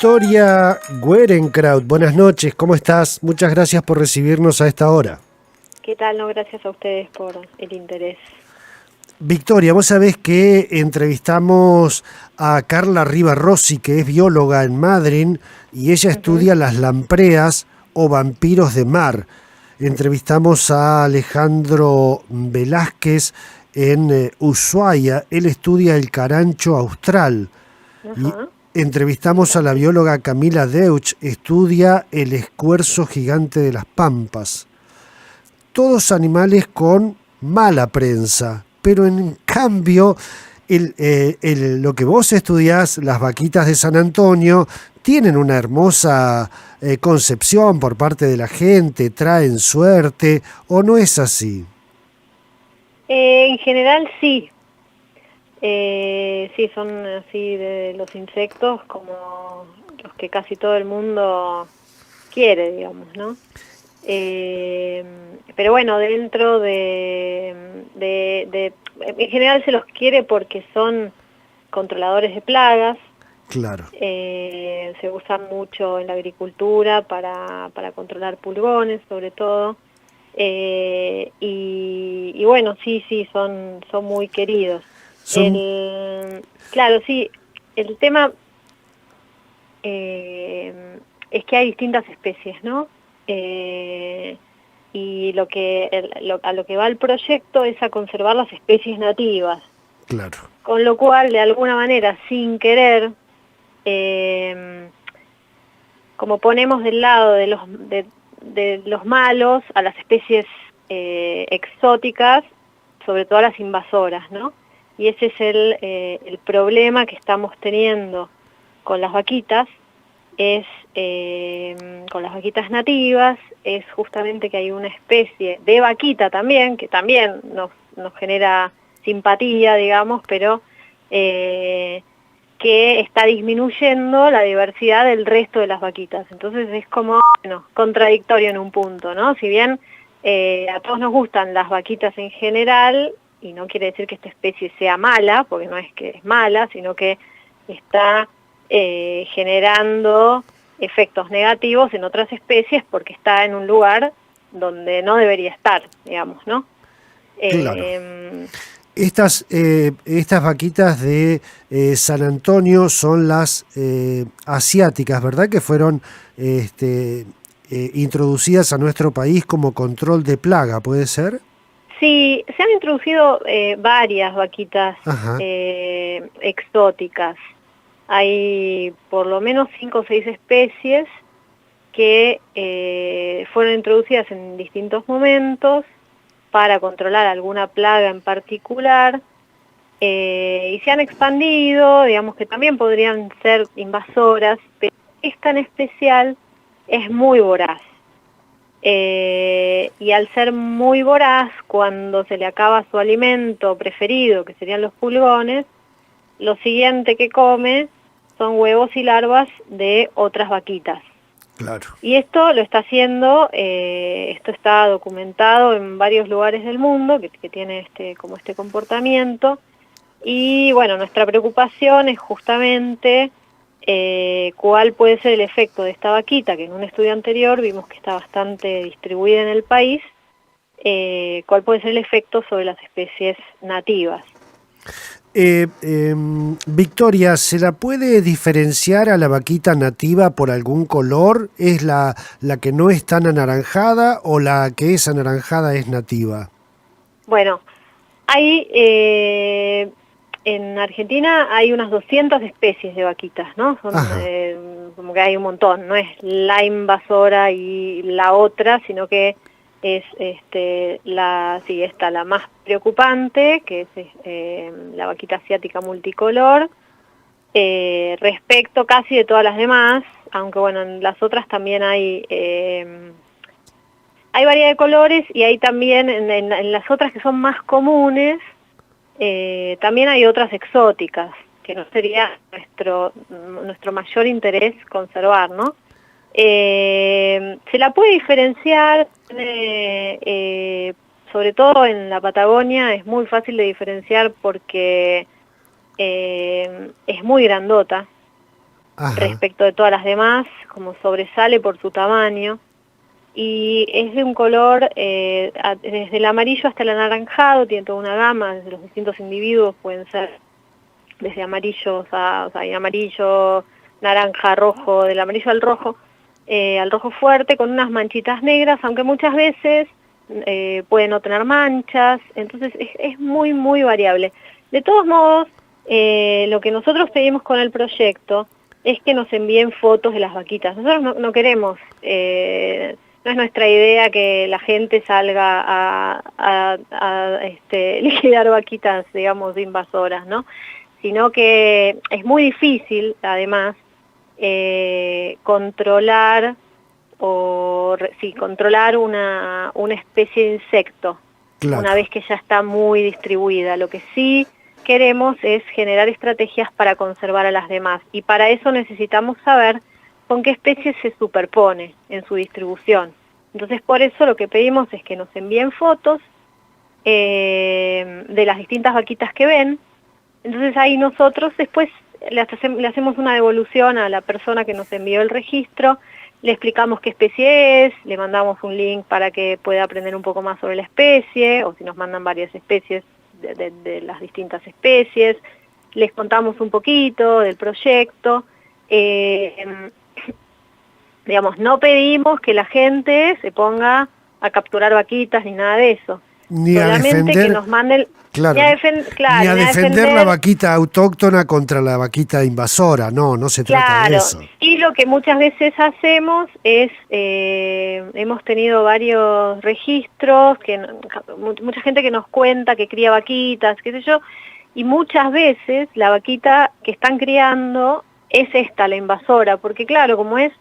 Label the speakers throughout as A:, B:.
A: Victoria Guerenkraut, buenas noches, ¿cómo estás? Muchas gracias por recibirnos a esta hora.
B: ¿Qué tal? No, gracias a ustedes por el interés.
A: Victoria, vos sabés que entrevistamos a Carla Riva Rossi, que es bióloga en Madrid, y ella
B: Ujú.
A: estudia las lampreas o vampiros de mar. Entrevistamos a Alejandro Velázquez en Ushuaia, él estudia el carancho austral. Y
B: Ajá.
A: entrevistamos a la
B: Interesante.
A: bióloga Camila Deutsch, estudia el escuerzo gigante de las pampas. Todos animales con mala prensa, pero en cambio lo que vos estudiás, las vaquitas de San Antonio, tienen una hermosa concepción por parte de la gente, traen suerte, ¿o no es así?
B: En general sí. Sí, son así de los insectos como los que casi todo el mundo quiere, digamos, ¿no? Eh, pero bueno, dentro en general se los quiere porque son controladores de plagas.
A: Claro.
B: Se usan mucho en la agricultura para controlar pulgones, sobre todo. Y bueno, sí, sí, son muy queridos.
A: Son,
B: Claro, sí, el tema eh, es que hay distintas especies, ¿no? Eh, y a lo que va el proyecto es a conservar las especies nativas,
A: claro.
B: con lo cual, de alguna manera, sin querer, eh, como ponemos del lado de los malos a las especies exóticas, sobre todo a las invasoras, ¿no? Y ese es el problema que estamos teniendo con las vaquitas, con las vaquitas nativas, es justamente que hay una especie de vaquita también, que también nos genera simpatía, digamos, pero que está disminuyendo la diversidad del resto de las vaquitas. Entonces es como, bueno, contradictorio en un punto, ¿no? Si bien a todos nos gustan las vaquitas en general, y no quiere decir que esta especie sea mala, porque no es que es mala, sino que está generando efectos negativos en otras especies porque está en un lugar donde no debería estar, digamos, ¿no?
A: Claro.
B: Eh,
A: Estas vaquitas de San Antonio son las asiáticas, ¿verdad? Que fueron introducidas a nuestro país como control de plaga, ¿puede ser?
B: Sí, se han introducido varias vaquitas
A: Ajá,
B: exóticas. Hay por lo menos 5 o 6 especies que fueron introducidas en distintos momentos para controlar alguna plaga en particular, y se han expandido, digamos que también podrían ser invasoras, pero esta en especial es muy voraz. Y al ser muy voraz, cuando se le acaba su alimento preferido, que serían los pulgones, lo siguiente que come son huevos y larvas de otras vaquitas.
A: claro.
B: Y esto lo está haciendo, esto está documentado en varios lugares del mundo que tiene como este comportamiento. Y bueno, nuestra preocupación es justamente cuál puede ser el efecto de esta vaquita, que en un estudio anterior vimos que está bastante distribuida en el país, cuál puede ser el efecto sobre las especies nativas.
A: Victoria, ¿se la puede diferenciar a la vaquita nativa por algún color? ¿Es la que no es tan anaranjada o la que es anaranjada es nativa?
B: Bueno, hay en Argentina hay unas 200 especies de vaquitas, ¿no? Son
A: Ajá,
B: como que hay un montón, no es la invasora y la otra, sino que es sí, esta la más preocupante, que es la vaquita asiática multicolor, respecto casi de todas las demás, aunque bueno, en las otras también hay variedad de colores, y hay también en las otras que son más comunes, también hay otras exóticas, que no sería nuestro mayor interés conservar, ¿no? Se la puede diferenciar, sobre todo en la Patagonia, es muy fácil de diferenciar porque es muy grandota. respecto de todas las demás, como sobresale por su tamaño, y es de un color desde el amarillo hasta el anaranjado, tiene toda una gama, desde los distintos individuos pueden ser desde amarillos o sea, hay amarillo, naranja, rojo, del amarillo al rojo fuerte, con unas manchitas negras, aunque muchas veces puede no tener manchas, entonces es muy, muy variable. De todos modos, lo que nosotros pedimos con el proyecto es que nos envíen fotos de las vaquitas. Nosotros no queremos, no es nuestra idea que la gente salga a liquidar vaquitas, digamos, invasoras, ¿no? Sino que es muy difícil, además, controlar una especie de insecto,
A: Claro.
B: una vez que ya está muy distribuida. Lo que sí queremos es generar estrategias para conservar a las demás, y para eso necesitamos saber con qué especies se superpone en su distribución. Entonces, por eso lo que pedimos es que nos envíen fotos de las distintas vaquitas que ven. Entonces ahí nosotros después le hacemos una devolución a la persona que nos envió el registro, le explicamos qué especie es, le mandamos un link para que pueda aprender un poco más sobre la especie, o si nos mandan varias especies, de las distintas especies, les contamos un poquito del proyecto. Digamos, no pedimos que la gente se ponga a capturar vaquitas ni nada de eso.
A: Ni
B: solamente
A: a defender,
B: que nos manden,
A: claro,
B: ni a
A: defender la vaquita autóctona contra la vaquita invasora, no se trata de eso.
B: Y lo que muchas veces hacemos es, hemos tenido varios registros, mucha gente que nos cuenta que cría vaquitas, qué sé yo, y muchas veces la vaquita que están criando es esta, la invasora, porque claro, como es,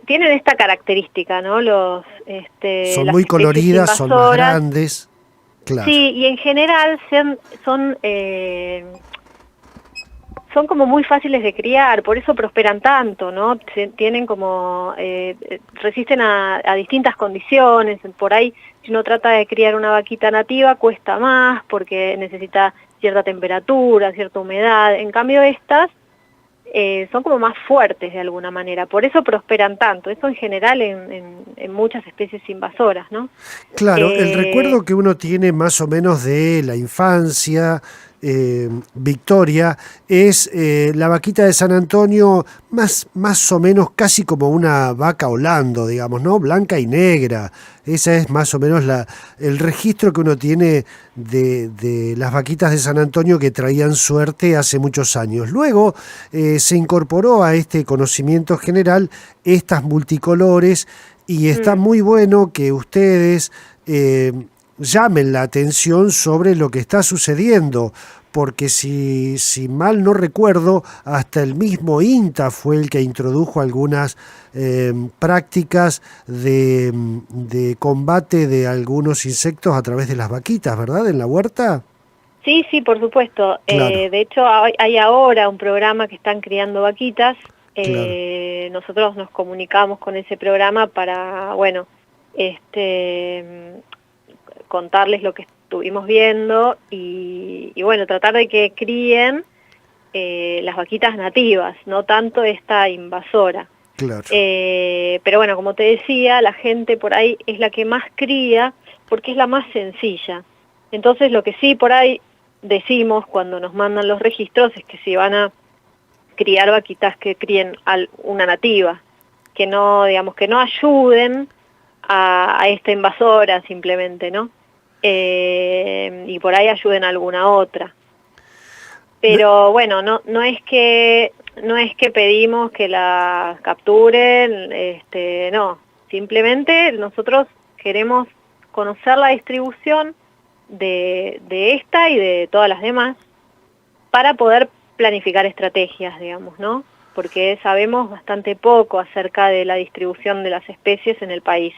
B: tienen esta característica, ¿no?
A: Son
B: las
A: muy coloridas, son más grandes. Claro.
B: Sí, y en general son como muy fáciles de criar, por eso prosperan tanto, ¿no? Tienen como, resisten a distintas condiciones. Por ahí, si uno trata de criar una vaquita nativa, cuesta más porque necesita cierta temperatura, cierta humedad. En cambio estas son como más fuertes de alguna manera, por eso prosperan tanto. Eso en general en muchas especies invasoras, ¿no?
A: Claro, el recuerdo que uno tiene más o menos de la infancia, Victoria, es la vaquita de San Antonio más o menos casi como una vaca holando, digamos, ¿no? Blanca y negra. Esa es más o menos el registro que uno tiene de las vaquitas de San Antonio que traían suerte hace muchos años. Luego se incorporó a este conocimiento general estas multicolores, y está muy bueno que ustedes llamen la atención sobre lo que está sucediendo, porque si mal no recuerdo, hasta el mismo INTA fue el que introdujo algunas prácticas de combate de algunos insectos a través de las vaquitas, ¿verdad? En la huerta.
B: Sí, por supuesto.
A: Claro.
B: De hecho, hay ahora un programa que están criando vaquitas.
A: Claro.
B: Nosotros nos comunicamos con ese programa para, bueno, contarles lo que estuvimos viendo y bueno, tratar de que críen las vaquitas nativas, no tanto esta invasora.
A: Claro.
B: Pero bueno, como te decía, la gente por ahí es la que más cría porque es la más sencilla. Entonces lo que sí por ahí decimos cuando nos mandan los registros es que si van a criar vaquitas, que críen una nativa, que no, digamos, que no ayuden a esta invasora simplemente, ¿no? Y por ahí ayuden a alguna otra. Pero bueno, no es que pedimos que la capturen, no, simplemente nosotros queremos conocer la distribución de esta y de todas las demás para poder planificar estrategias, digamos, ¿no? Porque sabemos bastante poco acerca de la distribución de las especies en el país.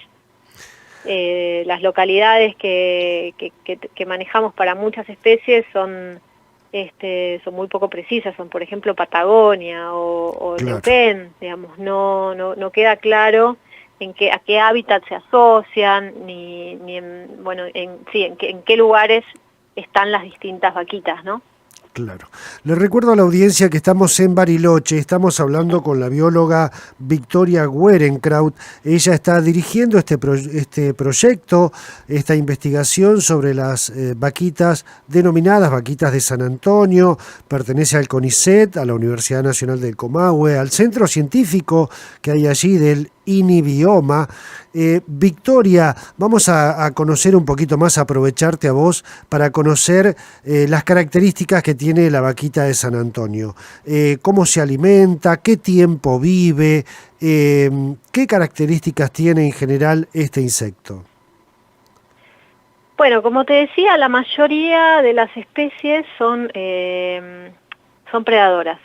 B: Las localidades que manejamos para muchas especies son muy poco precisas, son por ejemplo Patagonia o
A: Claro.
B: Neuquén, digamos, no queda claro a qué hábitat se asocian, ni en qué lugares están las distintas vaquitas, ¿no?
A: Claro. Le recuerdo a la audiencia que estamos en Bariloche, estamos hablando con la bióloga Victoria Guerenkraut. Ella está dirigiendo este proyecto, esta investigación sobre las vaquitas denominadas vaquitas de San Antonio. Pertenece al CONICET, a la Universidad Nacional del Comahue, al centro científico que hay allí del INIBIOMA. Victoria, vamos a conocer un poquito más, a aprovecharte a vos para conocer las características que tiene la vaquita de San Antonio. Cómo se alimenta, qué tiempo vive, qué características tiene en general este insecto.
B: Bueno, como te decía, la mayoría de las especies son predadoras.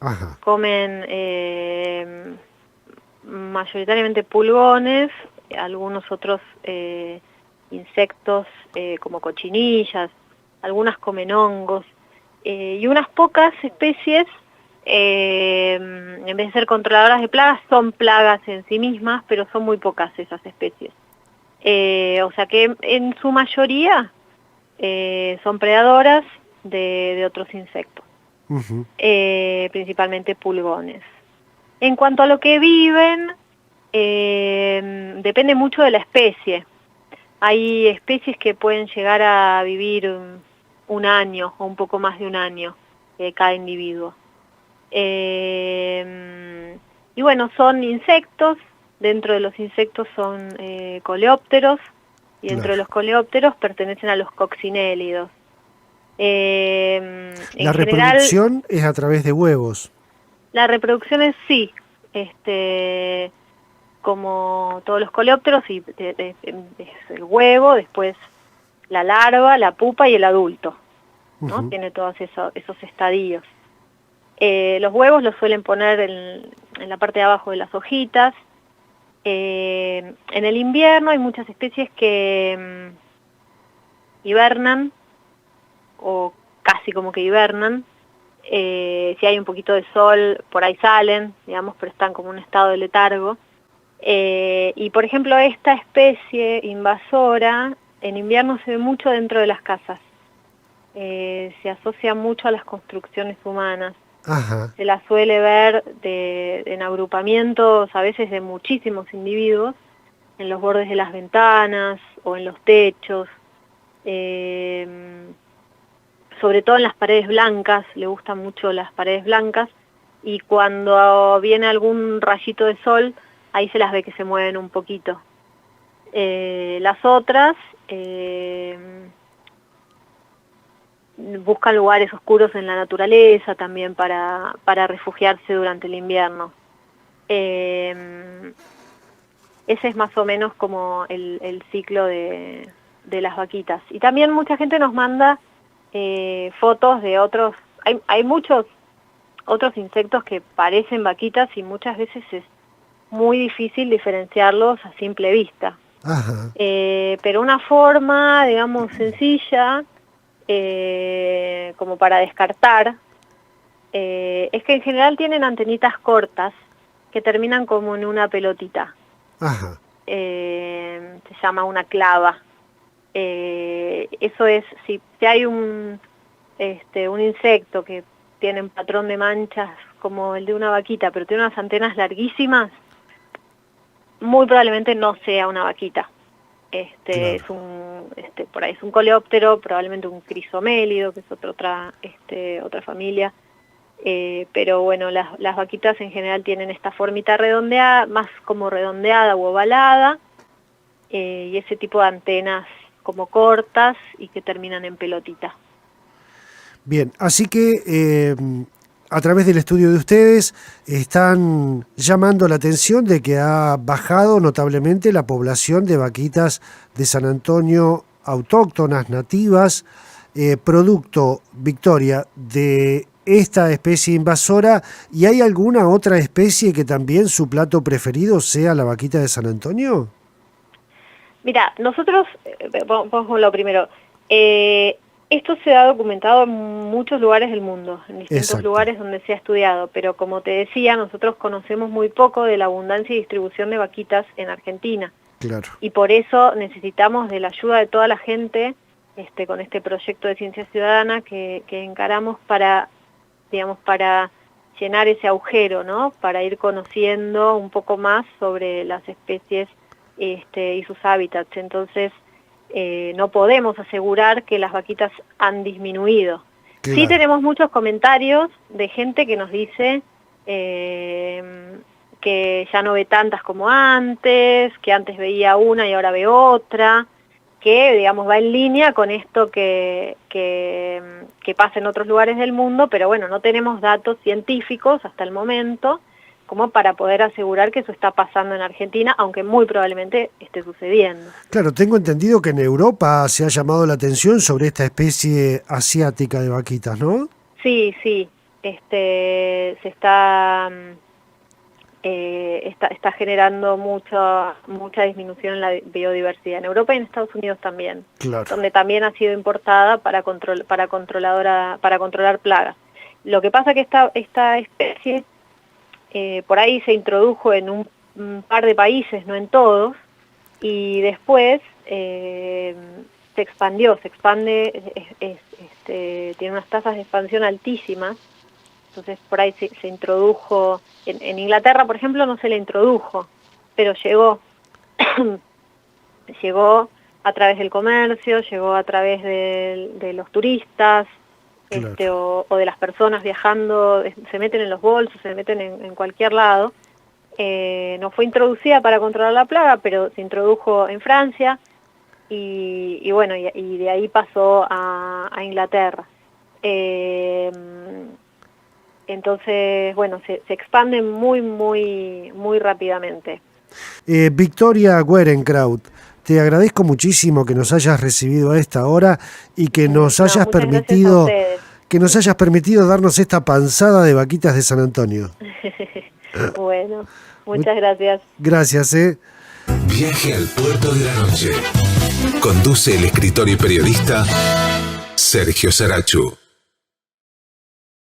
A: Ajá.
B: Comen mayoritariamente pulgones, algunos otros insectos como cochinillas, algunas comen hongos, y unas pocas especies, en vez de ser controladoras de plagas, son plagas en sí mismas, pero son muy pocas esas especies. O sea que en su mayoría son predadoras de otros insectos,
A: Uh-huh.
B: Principalmente pulgones. En cuanto a lo que viven, depende mucho de la especie. Hay especies que pueden llegar a vivir un año o un poco más de un año cada individuo. Y bueno, son insectos. Dentro de los insectos son coleópteros, y dentro de los coleópteros pertenecen a los coccinélidos.
A: La reproducción es a través de huevos.
B: La reproducción es sí, como todos los coleópteros, y es el huevo, después la larva, la pupa y el adulto, ¿no?
A: Uh-huh.
B: Tiene todos esos estadios. Los huevos los suelen poner en la parte de abajo de las hojitas. En el invierno hay muchas especies que hibernan, o casi como que hibernan. Si hay un poquito de sol, por ahí salen, digamos, pero están como en un estado de letargo. Y por ejemplo, esta especie invasora en invierno se ve mucho dentro de las casas. Se asocia mucho a las construcciones humanas.
A: Ajá.
B: Se la suele ver en agrupamientos, a veces de muchísimos individuos, en los bordes de las ventanas o en los techos. Sobre todo en las paredes blancas, le gustan mucho las paredes blancas, y cuando viene algún rayito de sol, ahí se las ve que se mueven un poquito. Las otras buscan lugares oscuros en la naturaleza también para refugiarse durante el invierno. Ese es más o menos como el ciclo de las vaquitas. Y también mucha gente nos manda fotos de otros. Hay muchos otros insectos que parecen vaquitas y muchas veces es muy difícil diferenciarlos a simple vista.
A: Ajá.
B: Pero una forma, digamos, sencilla, como para descartar, es que en general tienen antenitas cortas que terminan como en una pelotita.
A: Ajá.
B: Se llama una clava. Eso es, si hay un insecto que tiene un patrón de manchas como el de una vaquita, pero tiene unas antenas larguísimas, muy probablemente no sea una vaquita.
A: Claro.
B: Por ahí es un coleóptero, probablemente un crisomélido, que es otra familia. Pero bueno, las vaquitas en general tienen esta formita redondeada, más como redondeada o ovalada, y ese tipo de antenas como cortas y que terminan en pelotita.
A: Bien, así que a través del estudio de ustedes están llamando la atención de que ha bajado notablemente la población de vaquitas de San Antonio autóctonas, nativas, producto, Victoria, de esta especie invasora. ¿Y hay alguna otra especie que también su plato preferido sea la vaquita de San Antonio?
B: Mira, nosotros, vamos con lo primero, esto se ha documentado en muchos lugares del mundo, en distintos
A: Exacto.
B: lugares donde se ha estudiado, pero como te decía, nosotros conocemos muy poco de la abundancia y distribución de vaquitas en Argentina.
A: Claro.
B: Y por eso necesitamos de la ayuda de toda la gente con este proyecto de ciencia ciudadana que encaramos para, digamos, para llenar ese agujero, ¿no? Para ir conociendo un poco más sobre las especies y sus hábitats. Entonces, no podemos asegurar que las vaquitas han disminuido.
A: Claro.
B: Sí tenemos muchos comentarios de gente que nos dice que ya no ve tantas como antes, que antes veía una y ahora ve otra, que digamos va en línea con esto que pasa en otros lugares del mundo, pero bueno, no tenemos datos científicos hasta el momento como para poder asegurar que eso está pasando en Argentina, aunque muy probablemente esté sucediendo.
A: Claro, tengo entendido que en Europa se ha llamado la atención sobre esta especie asiática de vaquitas, ¿no?
B: Sí, sí, se está generando mucha disminución en la biodiversidad en Europa y en Estados Unidos también,
A: Claro.
B: donde también ha sido importada para controlar plagas. Lo que pasa que esta especie por ahí se introdujo en un par de países, no en todos, y después se expande, tiene unas tasas de expansión altísimas. Entonces por ahí se introdujo, en Inglaterra por ejemplo no se le introdujo, pero llegó, llegó a través del comercio, llegó a través de los turistas,
A: Claro.
B: o de las personas viajando, se meten en los bolsos, se meten en cualquier lado. No fue introducida para controlar la plaga, pero se introdujo en Francia y bueno, y de ahí pasó a Inglaterra. Entonces, bueno, se expande muy rápidamente.
A: Victoria Werenkraut, te agradezco muchísimo que nos hayas recibido a esta hora y que nos hayas permitido darnos esta panzada de vaquitas de San Antonio.
B: Bueno, muchas gracias.
A: Gracias,
C: Viaje al puerto de la noche. Conduce el escritor y periodista Sergio Sarachu.